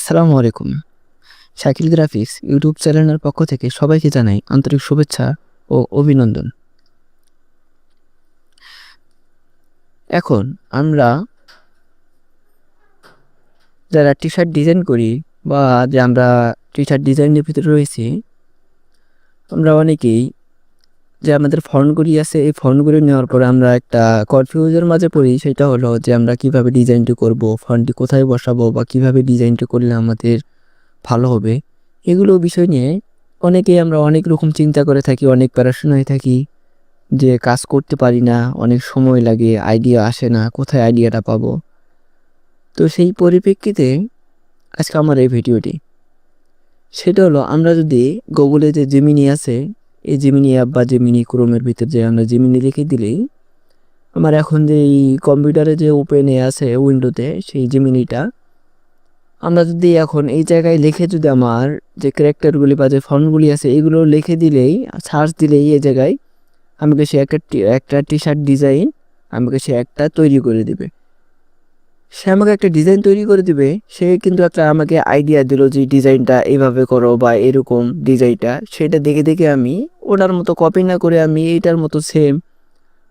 আসসালামু আলাইকুম। Shakil graphics YouTube চ্যানেলের পক্ষ থেকে সবাইকে জানাই আন্তরিক শুভেচ্ছা ও অভিনন্দন। এখন আমরা যারা টি-শার্ট ডিজাইন করি বা যে আমরা টি-শার্ট ডিজাইনের ভিতরে রয়েছি, আমরা অনেকেই যে আমাদের ফন্টগুলি আছে এই ফন্টগুলি নেওয়ার পরে আমরা একটা কনফিউজের মাঝে পড়ি। সেটা হলো যে আমরা কিভাবে ডিজাইনটি করব, ফন্টটি কোথায় বসাবো বা কিভাবে ডিজাইনটি করলে আমাদের ভালো হবে। এগুলো বিষয় নিয়ে অনেকেই আমরা অনেক রকম চিন্তা করে থাকি, অনেক প্যারাশন হয়ে থাকি যে কাজ করতে পারি না, অনেক সময় লাগে, আইডিয়া আসে না, কোথায় আইডিয়াটা পাবো। তো সেই পরিপ্রেক্ষিতে আজকে আমার এই ভিডিওটি, সেটা হলো আমরা যদি গুগলে যে জেমিনি আছে, এই জেমিনি অ্যাপ বা জেমিনি ক্রোমের ভিতর যে আমরা জেমিনি লিখে দিলেই আমার এখন যে এই কম্পিউটারে যে ওপেনে আছে উইন্ডোতে সেই জেমিনিটা আমরা যদি এখন এই জায়গায় লিখে যদি আমার যে ক্যারেক্টারগুলি বা যে ফন্টগুলি আছে এগুলো লিখে দিলেই, সার্চ দিলেই এই জায়গায় আমাকে সে একটা টি-শার্ট ডিজাইন আমাকে সে একটা তৈরি করে দিবে। সে আমাকে একটা ডিজাইন তৈরি করে দিবে। সে কিন্তু একটা আমাকে আইডিয়া দিল যে ডিজাইনটা এইভাবে করো বা এরকম ডিজাইনটা, সেটা দেখে দেখে আমি ওটার মতো কপি না করে আমি এইটার মতো সেম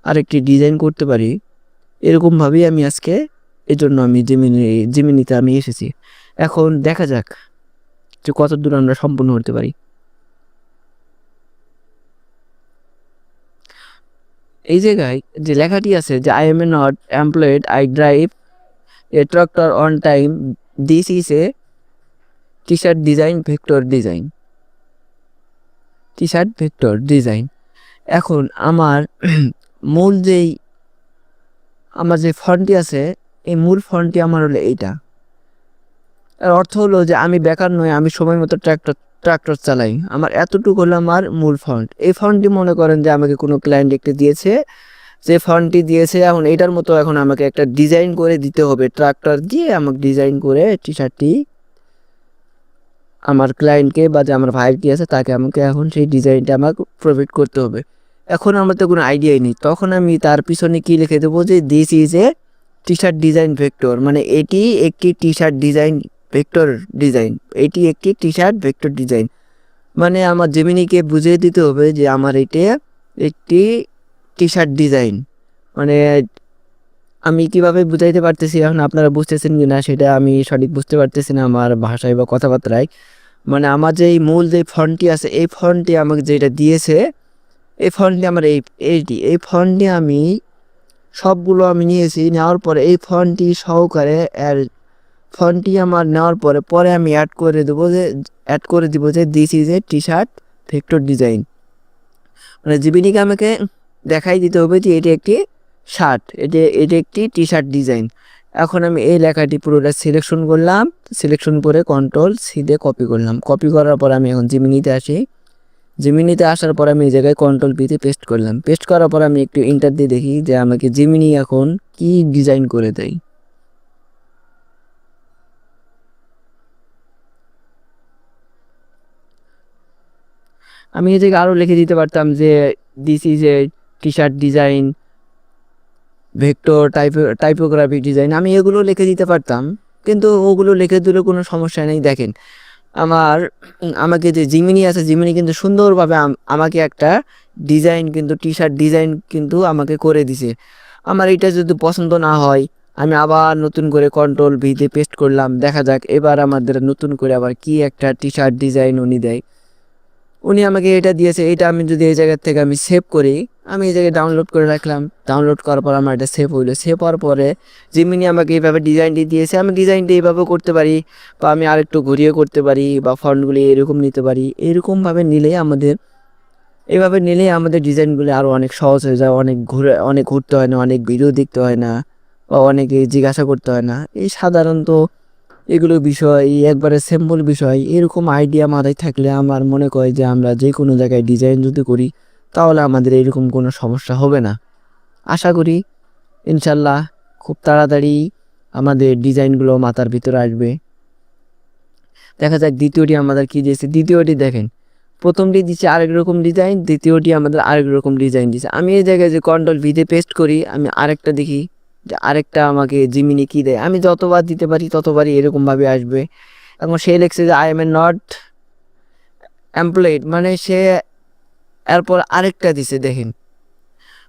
আরেকটি ডিজাইন করতে পারি। এরকমভাবেই আমি আজকে এজন্য আমি জেমিনিতে আমি এসেছি। এখন দেখা যাক যে কত দূর আমরা সম্পূর্ণ করতে পারি। এই জায়গায় যে লেখাটি আছে যে I am a not employed, I drive a tractor on time, this is a T-shirt design vector design, T-shirt vector design. এখন আমার মূল আমার যে ফন্টটি আছে এই মূল ফন্টটি আমার হলো এইটা। এর অর্থ হলো যে আমি বেকার নই, আমি সময় মতো ট্রাক্টর চালাই। আমার এতটুকু হলো আমার মূল ফন্ট। এই ফন্টটি মনে করেন যে আমাকে কোনো ক্লায়েন্ট একটি দিয়েছে, যে ফন্টটি দিয়েছে এখন এইটার মতো এখন আমাকে একটা ডিজাইন করে দিতে হবে, ট্রাক্টর দিয়ে আমাকে ডিজাইন করে টি-শার্টটি আমার ক্লায়েন্টকে বা যে আমার ভাইয়ের কি আছে তাকে আমাকে এখন সেই ডিজাইনটা আমাকে প্রোভাইড করতে হবে। এখন আমার তো কোনো আইডিয়াই নেই, তখন আমি তার পিছনে কি লিখে দেবো যে this is a T-shirt design vector, মানে এটি একটি টি-শার্ট ডিজাইন ভেক্টর ডিজাইন, এটি একটি টি-শার্ট ভেক্টর ডিজাইন। মানে আমার জেমিনিকে বুঝিয়ে দিতে হবে যে আমার এটা একটি টি-শার্ট ডিজাইন। মানে আমি কিভাবে বুঝাইতে পারতেছি এখন আপনারা বুঝতেছেন কি না সেটা আমি সঠিক বুঝতে পারতেছি না আমার ভাষায় বা কথাবার্তায়। মানে আমার যে এই মূল যে ফন্টটি আছে এই ফন্টটি আমাকে যেটা দিয়েছে, এই ফন্টটি আমার এই ফন্টটি আমি সবগুলো আমি নিয়েছি। নেওয়ার পরে এই ফন্টটি সহকারে ফন্টটি আমার নেওয়ার পরে আমি অ্যাড করে দেবো যে this is a T-shirt vector design. মানে জিবিনিকে আমাকে দেখাই দিতে হবে যে এটি একটি শার্ট, এটি একটি টি-শার্ট ডিজাইন। এখন আমি এই লেখাটি পুরোটা সিলেকশন করলাম, সিলেকশন করে কন্ট্রোল-C দিয়ে কপি করলাম। কপি করার পর আমি এখন জিমিনিতে আসি। জিমিনিতে আসার পর আমি এই জায়গায় কন্ট্রোল-P-তে পেস্ট করলাম। পেস্ট করার পর আমি একটু এন্টার দিয়ে দেখি যে আমাকে জিমিনি এখন কি ডিজাইন করে দেয়। আমি এই জায়গায় আরও লিখে দিতে পারতাম যে this is a T-shirt design vector typography design, আমি এগুলো লিখে দিতে পারতাম, কিন্তু ওগুলো লিখে দিলে কোনো সমস্যা নেই। দেখেন আমাকে যে জিমিনি আছে জিমিনি কিন্তু সুন্দরভাবে আমাকে একটা ডিজাইন কিন্তু টি-শার্ট ডিজাইন কিন্তু আমাকে করে দিছে। আমার এটা যদি পছন্দ না হয় আমি আবার নতুন করে কন্ট্রোল-V-তে পেস্ট করলাম। দেখা যাক এবার আমাদের নতুন করে আবার কি একটা টি-শার্ট ডিজাইন উনি দেয়। উনি আমাকে এটা দিয়েছে, এটা আমি যদি এই জায়গার থেকে আমি সেভ করি, আমি এই জায়গায় ডাউনলোড করে রাখলাম। ডাউনলোড করার পর আমার এটা সেভ হইলো। সেভ হওয়ার পরে জিমিনি আমাকে এইভাবে ডিজাইনটি দিয়েছে, আমি ডিজাইনটি এইভাবেও করতে পারি বা আমি আরেকটু ঘুরিয়ে করতে পারি বা ফন্টগুলি এরকম নিতে পারি। এরকমভাবে নিলেই আমাদের ডিজাইনগুলি আরও অনেক সহজ হয়ে যায়। অনেক ঘুরতে হয় না, অনেক ভিডিও দেখতে হয় না বা অনেকে জিজ্ঞাসা করতে হয় না। এই সাধারণত এগুলো বিষয় একবারে সিম্পল বিষয়। এরকম আইডিয়া মাথায় থাকলে আমার মনে হয় যে আমরা যে কোনো জায়গায় ডিজাইন যদি করি তাহলে আমাদের এরকম কোনো সমস্যা হবে না। আশা করি ইনশাল্লাহ খুব তাড়াতাড়ি আমাদের ডিজাইনগুলো মাথার ভিতরে আসবে। দেখা যাক দ্বিতীয়টি আমাদের কী দিয়েছে। দ্বিতীয়টি দেখেন, প্রথমটি দিচ্ছে আরেক রকম ডিজাইন, দ্বিতীয়টি আমাদের আরেক রকম ডিজাইন দিচ্ছে। আমি এই জায়গায় যে কন্ট্রোল-V-তে পেস্ট করি, আমি আরেকটা দেখি যে আরেকটা আমাকে জিমিনি কী দেয়। আমি যতবার দিতে পারি ততবারই এরকমভাবে আসবে। এখন সে লিখছে যে I am a not employed, মানে সে এরপর আরেকটা দিছে দেখেন।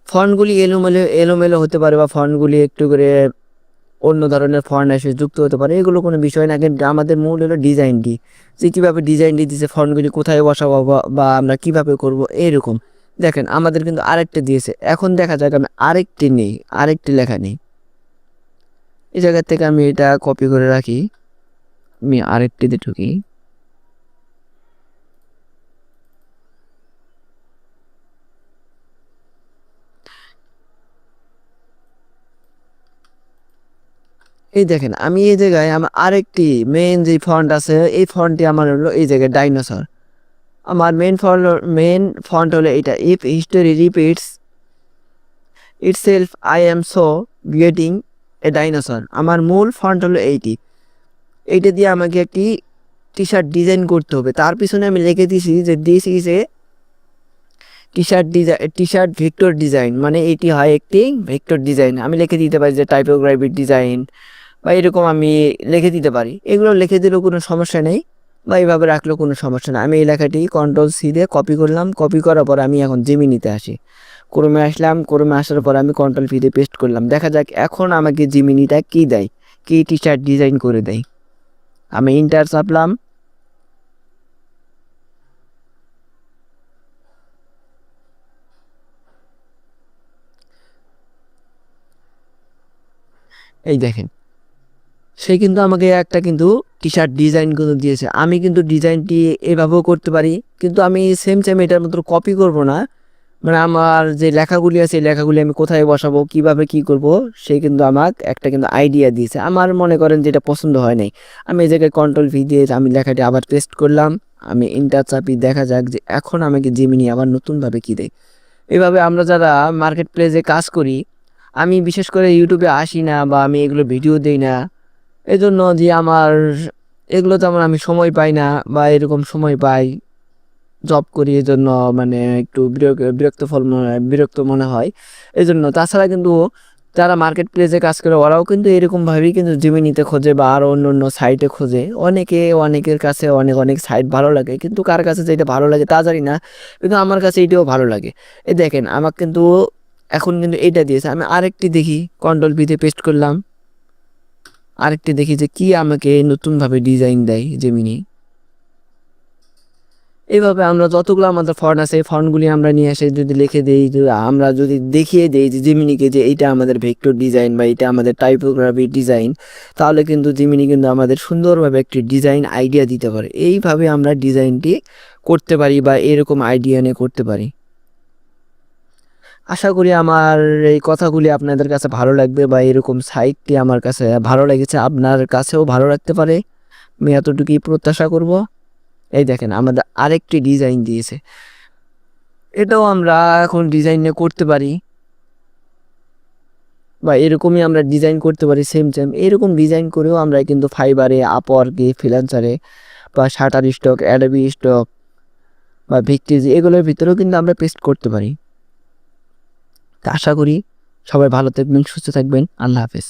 ফন্টগুলি এলোমেলো এলোমেলো হতে পারে বা ফন্টগুলি একটু করে অন্য ধরনের ফন্ট এসে যুক্ত হতে পারে, এগুলো কোনো বিষয় না, কিন্তু আমাদের মূল হলো ডিজাইনটি, যে কীভাবে ডিজাইনটি দিছে, ফন্টগুলি কোথায় বসাবো বা আমরা কীভাবে করব এরকম। দেখেন আমাদের কিন্তু আরেকটা দিয়েছে, এখন দেখা যাক আমি আরেকটি নেই, আরেকটি লেখা নেই, এই জায়গা থেকে আমি এটা কপি করে রাখি, আমি আরেকটিতে ঢুকি। এই দেখেন আমি এই জায়গায় আমার আরেকটি মেন যে ফন্ট আছে, এই ফন্টটি আমার হলো এই জায়গায় ডাইনোসর। আমার মেন ফন্ট হলো এটা, if history repeats itself I am so getting a dinosaur. আমার মূল ফন্ট হলো এইটা দিয়ে আমাকে একটি টি শার্ট ডিজাইন করতে হবে। তার পিছনে আমি লিখে দিয়েছি যে this is A T shirt vector design, মানে এটি হয় একটি ভেক্টর ডিজাইন। আমি লিখে দিতে পারি যে টাইপোগ্রাফিক ডিজাইন বা এরকম আমি লিখে দিতে পারি, এগুলো লিখে দিলেও কোনো সমস্যা নেই বা এইভাবে রাখলেও কোনো সমস্যা না। আমি এই লেখাটি Ctrl+C দিয়ে কপি করলাম, কপি করার পর আমি এখন জিমিনিতে আসি, ক্রোমে আসলাম, ক্রোমে আসার পর আমি Ctrl+V দিয়ে পেস্ট করলাম। দেখা যাক এখন আমাকে জিমিনিটা কী দেয়, কী টি শার্ট ডিজাইন করে দেয়। আমি ইন্টার চাপলাম, এই দেখেন সে কিন্তু আমাকে একটা কিন্তু টি শার্ট ডিজাইন করে দিয়েছে। আমি কিন্তু ডিজাইনটি এভাবেও করতে পারি, কিন্তু আমি সেম এটার মতো কপি করব না, মানে আমার যে লেখাগুলি আছে এই লেখাগুলি আমি কোথায় বসাবো, কিভাবে কি করব, সে কিন্তু আমাকে একটা কিন্তু আইডিয়া দিয়েছে। আমার মনে করেন যেটা পছন্দ হয় নাই, আমি এই জায়গায় Ctrl+V দিয়ে আমি লেখাটি আবার পেস্ট করলাম, আমি ইন্টার চাপি, দেখা যাক যে এখন আমাকে জিমিনি আবার নতুনভাবে কী দেয়। এভাবে আমরা যারা মার্কেট প্লেসে কাজ করি, আমি বিশেষ করে ইউটিউবে আসি না বা আমি এগুলো ভিডিও দিই না, এজন্য যে আমার এগুলো তেমন আমি সময় পাই না, বা এরকম সময় পাই জব করি এজন্য মানে একটু বিরক্ত মনে হয় এজন্য। তাছাড়া কিন্তু যারা মার্কেট প্লেসে কাজ করে ওরাও কিন্তু এরকমভাবেই কিন্তু জিমিনিতে খোঁজে বা আরও অন্য সাইটে খোঁজে। অনেকের কাছে অনেক সাইট ভালো লাগে, কিন্তু কার কাছে যেটা ভালো লাগে তা জানি না, কিন্তু আমার কাছে এটাও ভালো লাগে। এই দেখেন আমার কিন্তু এখন কিন্তু এটা দিয়েছে। আমি আরেকটি দেখি, Ctrl+V দিয়ে পেস্ট করলাম, আরেকটি দেখি যে কি আমাকে নতুনভাবে ডিজাইন দেয় জেমিনি। এইভাবে আমরা যতগুলো আমাদের ফন্ট আছে এই ফন্টগুলি আমরা নিয়ে এসে যদি লিখে দিই, আমরা যদি দেখিয়ে দিই যে জিমিনিকে যে এইটা আমাদের ভেক্টর ডিজাইন বা এটা আমাদের টাইপোগ্রাফি ডিজাইন, তাহলে কিন্তু জিমিনি কিন্তু আমাদের সুন্দরভাবে একটি ডিজাইন আইডিয়া দিতে পারে। এইভাবে আমরা ডিজাইনটি করতে পারি বা এরকম আইডিয়া নিয়ে করতে পারি। আশা করি আমার এই কথাগুলি আপনাদের কাছে ভালো লাগবে বা এরকম সাইটটি আমার কাছে ভালো লেগেছে, আপনার কাছেও ভালো লাগতে পারে, আমি এতটুকুই প্রত্যাশা করব। এই দেখেন আমাদের আরেকটি ডিজাইন দিয়েছে, এটাও আমরা এখন ডিজাইনে করতে পারি বা এরকমই আমরা ডিজাইন করতে পারি সেম এরকম ডিজাইন করেও আমরা কিন্তু ফাইবারে, আপওয়ার্কে, ফ্রিল্যান্সারে বা শাটারস্টক, অ্যাডোবি স্টক বা ভিক্টিজ এগুলোর ভিতরেও কিন্তু আমরা পেস্ট করতে পারি। তা আশা করি সবাই ভালো থাকবেন, সুস্থ থাকবেন। আল্লাহ হাফেজ।